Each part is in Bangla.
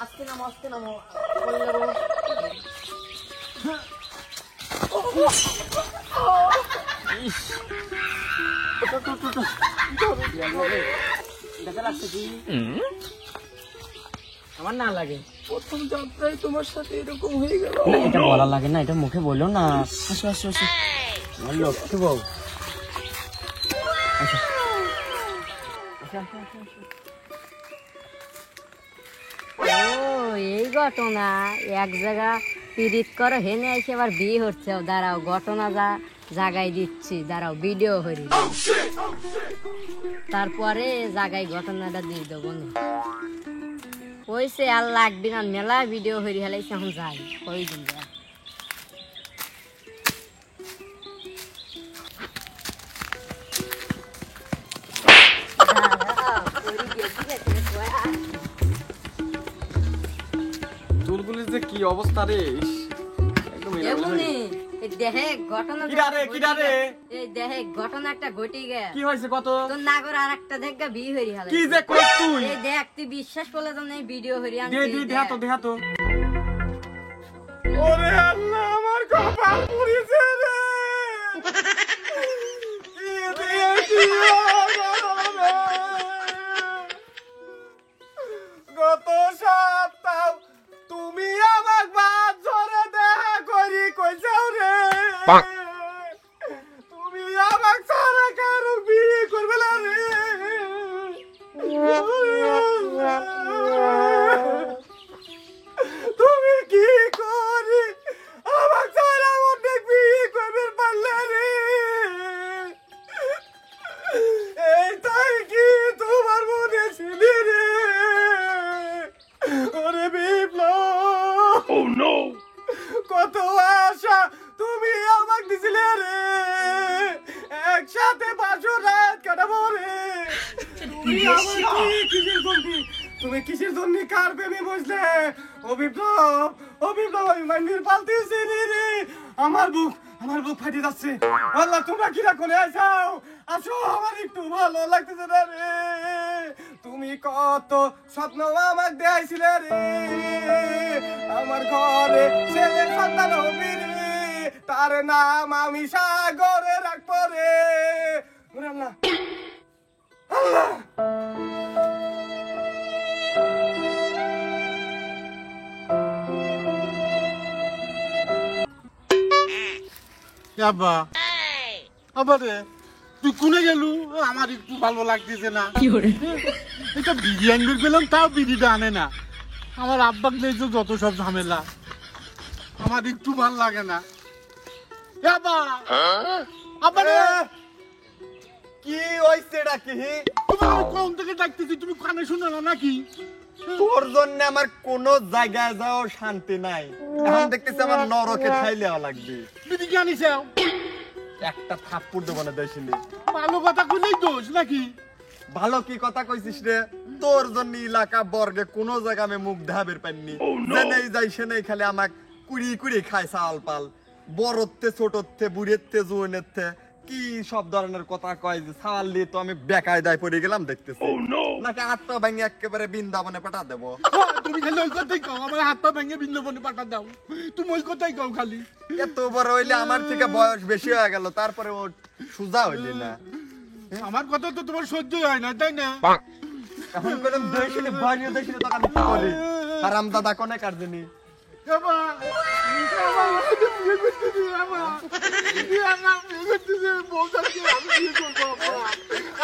আস্তে নামো বলে যাবো। দেখা লাগছে কি আমার না লাগে? প্রথম যাত্রায় তোমার সাথে এরকম হয়ে গেল। এটা বলা লাগে না, এটা মুখে বললো না। আসো আসো আসো, আমার লক্ষ্মী বউ। আসো আসো আসো আসো। ও এই ঘটনা, এক জায়গা পিরিত করো হেনে এসে আবার বিয়ে হচ্ছে। দাঁড়াও ঘটনা জাগাই দিচ্ছি, দাঁড়াও ভিডিও করি, তারপরে জাগাই ঘটনাটা দিয়ে দেবো। হয়েছে আর লাগবে না, মেলা ভিডিও হয়ে হেলাইছে, এখন যাই ওই দিন যা। চুলগুলির যে কি অবস্থা রে, দেহে ঘটনা একটা ঘটি গে। কি হয়েছে কত? তোর না করে আর একটা দেখা বিয়ে হরি হালাই। কি যে কইছ তুই? এই দেখ, তুই বিশ্বাস করলে তো নেই, ভিডিও হরি আনছি। দেহা তো। ওরে আল্লাহ, আমার কপাল পুড়িছে রে। কি দিয়েছি গত সপ্তাহ তুমি আমাক বাদ ধরে দেখা করি কইছাও রে। তুমি আমাক সারা কারো বিয়ে করবে না রে। তুমি কি করি আমাক সারা অনেক বিয়ে করবে পারলে রে। এই তাই কি তোমার মনে ছিল রে? ওরে বিপ্লব, ও নো, কত আশা তুমি আমাকে দিছিলে রে। একসাথে 5 রাত কাটাবো রে। তুমি কিসের জন্য কার প্রেমে বসলে? ও বিপ্লব, আমি মান্ডির পালতেছি রে। আমার বুক ফাটে যাচ্ছে। আল্লাহ, তোমরা কিরা করে আইসাও? আসো, আমার একটু ভালো লাগতেছে না রে। তুমি কত স্বপ্ন আমাকে দেখাইছিলে রে। আমার ঘরে ছেলে সন্তান হবি রে, তার নাম আমি সাগরে রাখবো রে। আল্লাহ আল্লাহ, তুই কোনে গেলু? আমার একটু ভালো লাগতেছে না। এটা বিরিয়ানি পেলাম, তাও বিড়িটা আনে না। আমার আব্বাক লেগেছে যত সব ঝামেলা, আমার একটু ভাল লাগে না। কি হইছে ডাকি? কোন থেকে ডাকতেছি, তুমি কানে শুনো না নাকি? তোর জন্য আমার কোন জায়গায় যাও শান্তি নাই। এখন দেখতেছি আমার নরকে খাইলে লাগবে। বিড়ি কি আনিস? একটা থাপ্পড় দেবো না দেশিনি। ভালো কথা কইলেই দোষ নাকি? ভালো কি কথা কইছিস রে? তোর জন্য এলাকা বর্গে কোন জায়গা আমি মুখ ধাবের পাইনি। জেনেই যাই সেনেই খালি আমাক কুড়ি খায় চাল পাল। বড়তে ছোটতে বুড়েতে জোনেতে কি সব ধরনের কথা কয় যে ছাড়লি তো আমি বেকায়দায় পড়ে গেলাম দেখতেছি। নাকি হাত পা ভেঙে একেবারে বৃন্দাবনে পাঠা দেবো? তুমি খালি ওই কথাই কও, আমার হাত পা ভেঙে বৃন্দাবনে পাঠা দাও। তুমি ওই কথাই কও খালি। এত বড় হইলে আমার থেকে বয়স বেশি হয়ে গেল, তারপরে ও সুজা হইলি না। আমার কথা তো তোমার সহ্য হয় না, তাই না? এখন কোন দেশে বাড়িও দেশে তো আমি কি করি? হারাম দাদা কোনে কার দিনি?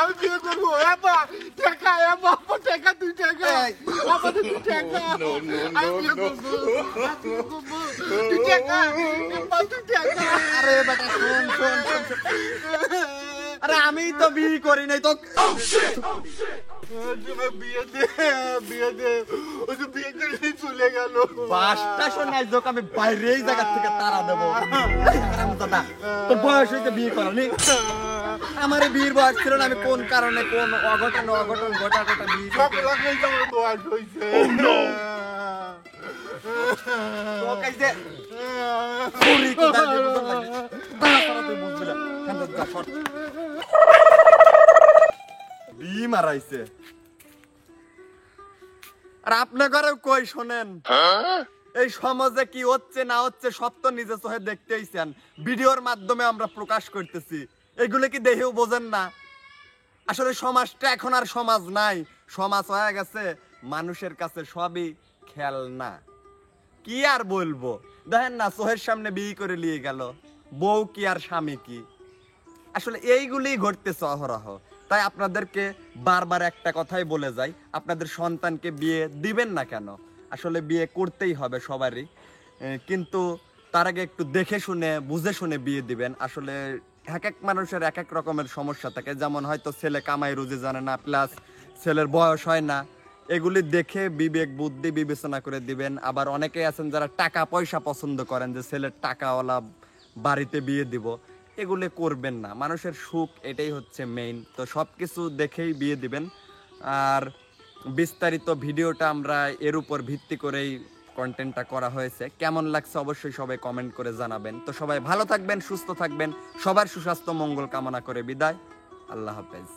আমি বিয়ে করবো। টাকা তুই টাকা আরে বেটা শোন। আরে আমি তো বিয়ে করি নাই তো। বিয়ে দে চলে গেল। বাসটা শোনাই যোগ আমি বাইরেই জায়গা থেকে তারা দেবো। দাদা তোর বয়স হইতে বিয়ে করানি? আমার বিয়ের বয়স ছিল না। আমি কোন কারণে কোন অঘটন ঘটা বিয়ে বয়স হয়েছে। বিয়ে মারাইছে। আর আপনারা কই শোনেন, এই সমাজে কি হচ্ছে না হচ্ছে সব তো নিজে চোখে দেখতেইছেন, ভিডিওর মাধ্যমে আমরা প্রকাশ করতেছি, এগুলো কি দেখেও বোঝেন না? আসলে সমাজটা এখন আর সমাজ নাই, সমাজ হয়ে গেছে মানুষের কাছে সবই খেলনা। কি আর বলবো, দেখেন না চোখের সামনে বিয়ে করে নিয়ে গেল, বউ কি আর স্বামী কি, আসলে এইগুলি ঘটতেছে অহরহ। তাই আপনাদেরকে বারবার একটা কথাই বলে যাই, আপনাদের সন্তানকে বিয়ে দিবেন না কেন, আসলে বিয়ে করতেই হবে সবারই, কিন্তু তার আগে একটু দেখে শুনে বুঝে শুনে বিয়ে দিবেন। আসলে এক এক মানুষের এক এক রকমের সমস্যা থাকে, যেমন হয়তো ছেলে কামাই রুজি জানে না, প্লাস ছেলের বয়স হয় না, এগুলি দেখে বিবেক বুদ্ধি বিবেচনা করে দিবেন। আবার অনেকেই আছেন যারা টাকা পয়সা পছন্দ করেন, যে ছেলের টাকাওয়ালা বাড়িতে বিয়ে দিব, এগুলি করবেন না। মানুষের সুখ এটাই হচ্ছে মেইন, তো সব কিছু দেখেই বিয়ে দিবেন। আর বিস্তারিত ভিডিওটা আমরা এর উপর ভিত্তি করেই কন্টেন্টটা করা হয়েছে, কেমন লাগছে অবশ্যই সবাই কমেন্ট করে জানাবেন। তো সবাই ভালো থাকবেন, সুস্থ থাকবেন, সবার সুস্বাস্থ্য মঙ্গল কামনা করে বিদায়, আল্লাহ হাফেজ।